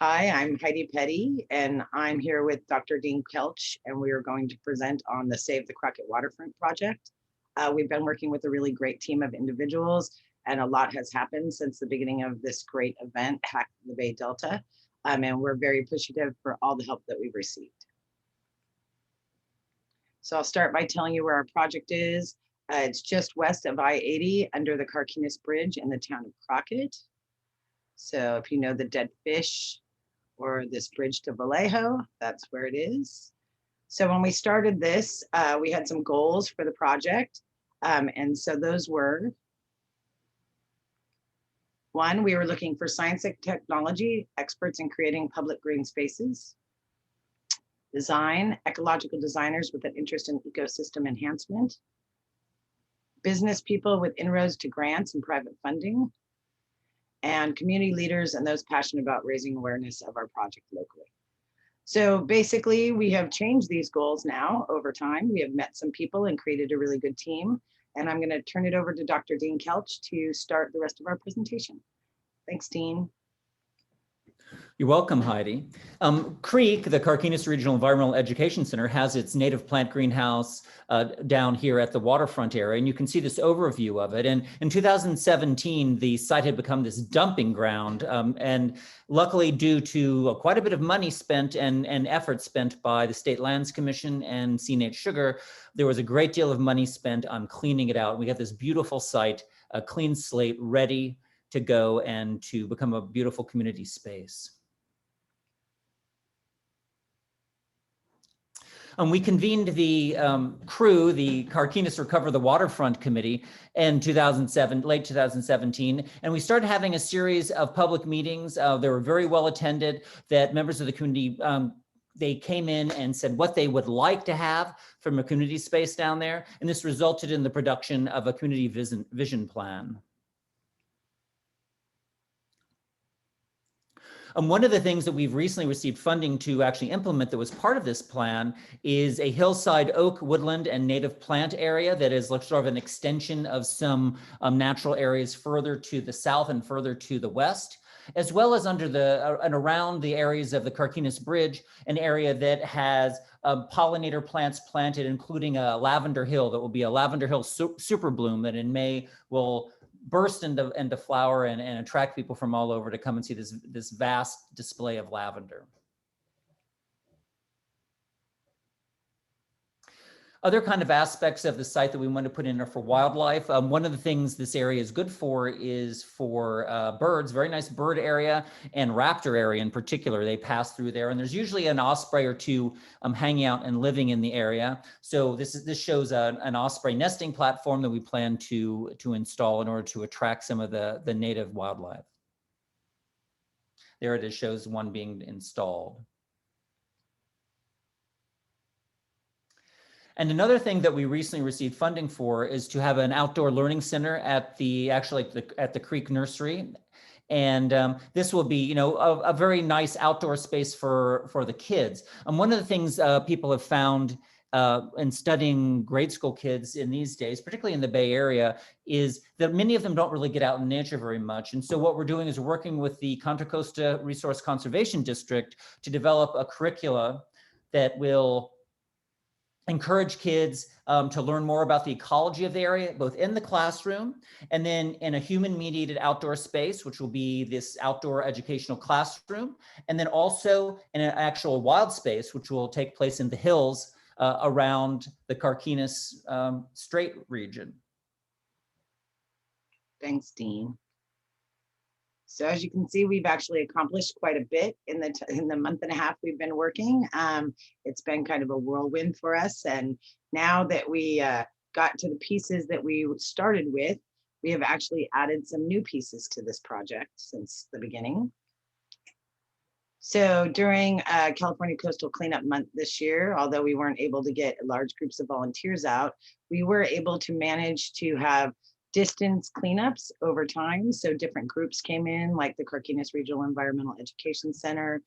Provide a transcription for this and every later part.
Hi, I'm Heidi Petty, and I'm here with Dr. Dean Kelch, and we are going to present on the Save the Crockett Waterfront project. We've been working with a really great team of individuals, and a lot has happened since the beginning of this great event, Hack the Bay Delta, and we're very appreciative for all the help that we've received. So I'll start by telling you where our project is. It's just west of I-80 under the Carquinez Bridge in the town of Crockett. So if you know the dead fish, or this bridge to Vallejo, that's where it is. So when we started this, we had some goals for the project. And so those were, one, we were looking for science and technology experts in creating public green spaces. Design, ecological designers with an interest in ecosystem enhancement. Business people with inroads to grants and private funding. And community leaders and those passionate about raising awareness of our project locally. So basically, we have changed these goals now over time. We have met some people and created a really good team. And I'm going to turn it over to Dr. Dean Kelch to start the rest of our presentation. Thanks, Dean. You're welcome, Heidi. CREEC, the Carquinez Regional Environmental Education Center, has its native plant greenhouse down here at the waterfront area, and you can see this overview of it. And in 2017, the site had become this dumping ground, and luckily, due to quite a bit of money spent and effort spent by the State Lands Commission and C&H Sugar, there was a great deal of money spent on cleaning it out. We got this beautiful site, a clean slate, ready to go and to become a beautiful community space. We convened the crew, the Carquinez Recover the Waterfront Committee in late 2017, and we started having a series of public meetings. They were very well attended, that members of the community, they came in and said what they would like to have from a community space down there, and this resulted in the production of a community vision plan. One of the things that we've recently received funding to actually implement that was part of this plan is a hillside oak, woodland, and native plant area that is sort of an extension of some natural areas further to the south and further to the west, as well as under and around the areas of the Carquinez Bridge, an area that has pollinator plants planted, including a lavender hill that will be a lavender hill super bloom that in May will burst into flower and attract people from all over to come and see this vast display of lavender. Other kind of aspects of the site that we want to put in are for wildlife. One of the things this area is good for is for birds, very nice bird area, and raptor area in particular. They pass through there, and there's usually an osprey or two hanging out and living in the area. So this shows an osprey nesting platform that we plan to install in order to attract some of the native wildlife. There it is, shows one being installed. And another thing that we recently received funding for is to have an outdoor learning center at the Creek Nursery. And this will be, a very nice outdoor space for the kids. And one of the things people have found in studying grade school kids in these days, particularly in the Bay Area, is that many of them don't really get out in nature very much. And so what we're doing is working with the Contra Costa Resource Conservation District to develop a curricula that will encourage kids to learn more about the ecology of the area, both in the classroom and then in a human-mediated outdoor space, which will be this outdoor educational classroom, and then also in an actual wild space, which will take place in the hills around the Carquinez Strait region. Thanks, Dean. So as you can see, we've actually accomplished quite a bit in the month and a half we've been working. It's been kind of a whirlwind for us. And now that we got to the pieces that we started with, we have actually added some new pieces to this project since the beginning. So during California Coastal Cleanup Month this year, although we weren't able to get large groups of volunteers out, we were able to manage to have distance cleanups over time. So different groups came in, like the Carquinez Regional Environmental Education Center.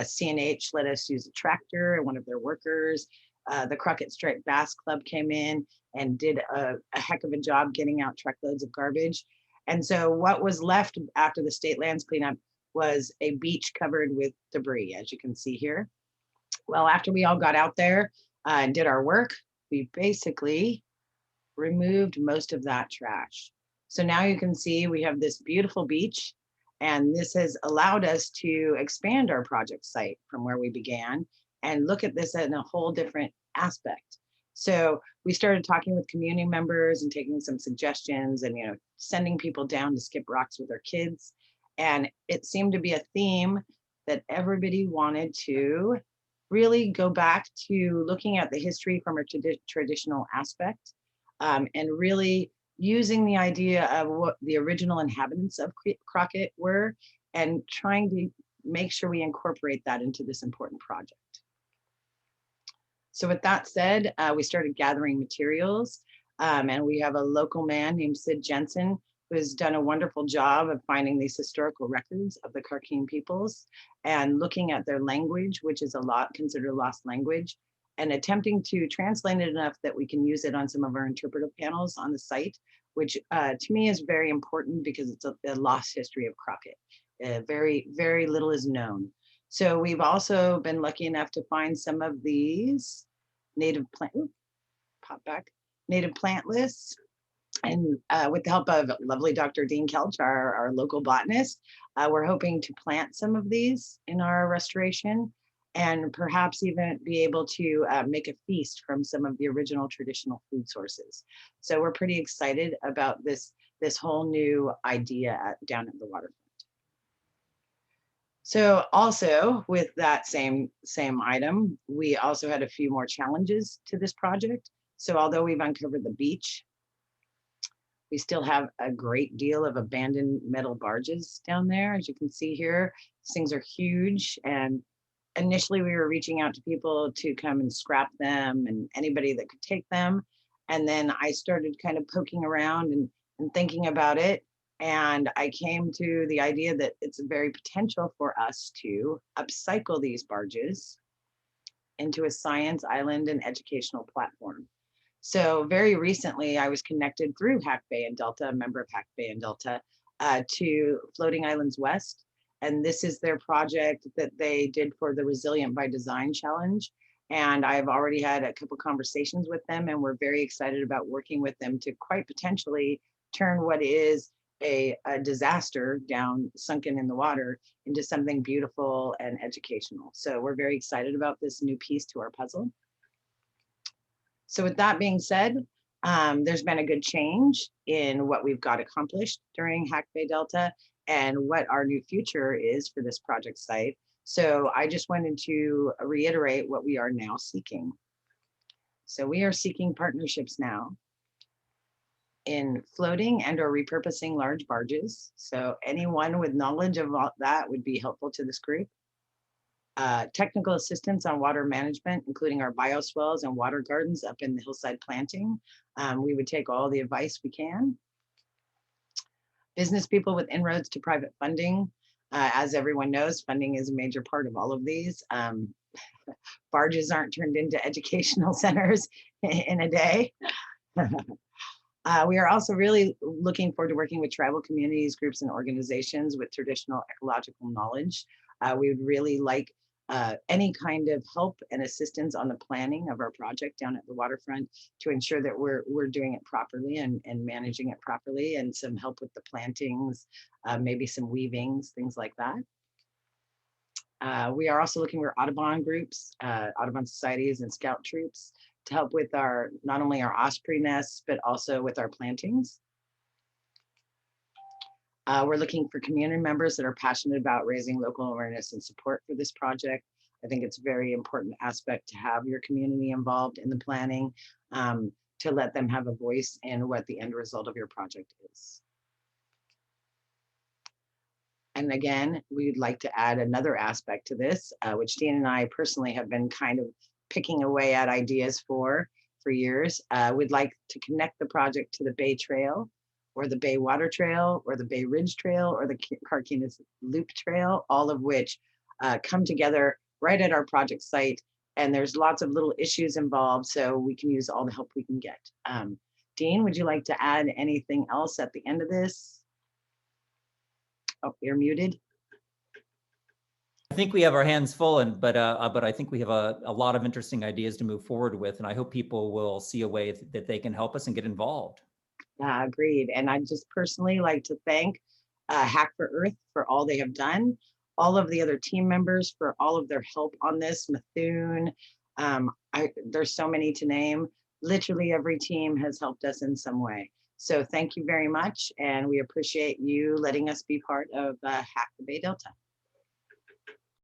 C&H let us use a tractor and one of their workers. The Crockett Striped Bass Club came in and did a heck of a job getting out truckloads of garbage. And so what was left after the state lands cleanup was a beach covered with debris, as you can see here. Well, after we all got out there and did our work, we basically removed most of that trash. So now you can see we have this beautiful beach, and this has allowed us to expand our project site from where we began and look at this in a whole different aspect. So we started talking with community members and taking some suggestions and, sending people down to skip rocks with their kids. And it seemed to be a theme that everybody wanted to really go back to looking at the history from a traditional aspect, and really using the idea of what the original inhabitants of Crockett were and trying to make sure we incorporate that into this important project. So with that said, we started gathering materials, and we have a local man named Sid Jensen who has done a wonderful job of finding these historical records of the Kharkhin peoples and looking at their language, which is considered a lost language, and attempting to translate it enough that we can use it on some of our interpretive panels on the site, which to me is very important because it's a lost history of Crockett. Very, very little is known. So we've also been lucky enough to find some of these native plant lists. And with the help of lovely Dr. Dean Kelch, our local botanist, we're hoping to plant some of these in our restoration and perhaps even be able to make a feast from some of the original traditional food sources. So we're pretty excited about this whole new idea down at the waterfront. So also with that same item, we also had a few more challenges to this project. So although we've uncovered the beach, we still have a great deal of abandoned metal barges down there. As you can see here, these things are huge. And initially we were reaching out to people to come and scrap them and anybody that could take them. And then I started kind of poking around and thinking about it. And I came to the idea that it's very potential for us to upcycle these barges into a science island and educational platform. So very recently, I was connected through Hack Bay and Delta, a member of Hack Bay and Delta, to Floating Islands West. And this is their project that they did for the Resilient by Design Challenge. And I've already had a couple conversations with them, and we're very excited about working with them to quite potentially turn what is a disaster sunken in the water into something beautiful and educational. So we're very excited about this new piece to our puzzle. So with that being said, there's been a good change in what we've got accomplished during Hack Bay Delta and what our new future is for this project site. So I just wanted to reiterate what we are now seeking. So we are seeking partnerships now in floating and or repurposing large barges. So anyone with knowledge of all that would be helpful to this group. Technical assistance on water management, including our bioswales and water gardens up in the hillside planting. We would take all the advice we can. Business people with inroads to private funding. As everyone knows, funding is a major part of all of these. Barges aren't turned into educational centers in a day. We are also really looking forward to working with tribal communities, groups, and organizations with traditional ecological knowledge. We would really like any kind of help and assistance on the planning of our project down at the waterfront to ensure that we're doing it properly and managing it properly, and some help with the plantings, maybe some weavings, things like that. We are also looking for Audubon groups, Audubon societies and scout troops to help with not only our osprey nests, but also with our plantings. We're looking for community members that are passionate about raising local awareness and support for this project. I think it's a very important aspect to have your community involved in the planning, to let them have a voice in what the end result of your project is. And again, we'd like to add another aspect to this, which Dean and I personally have been kind of picking away at ideas for years. We'd like to connect the project to the Bay Trail, or the Bay Water Trail, or the Bay Ridge Trail, or the Carquinez Loop Trail, all of which come together right at our project site. And there's lots of little issues involved, so we can use all the help we can get. Dean, would you like to add anything else at the end of this? Oh, you're muted. think we have our hands full, but I think we have a lot of interesting ideas to move forward with, and I hope people will see a way that they can help us and get involved. Agreed. And I just personally like to thank Hack for Earth for all they have done, all of the other team members for all of their help on this, Methune. There's so many to name. Literally every team has helped us in some way. So thank you very much. And we appreciate you letting us be part of Hack the Bay Delta.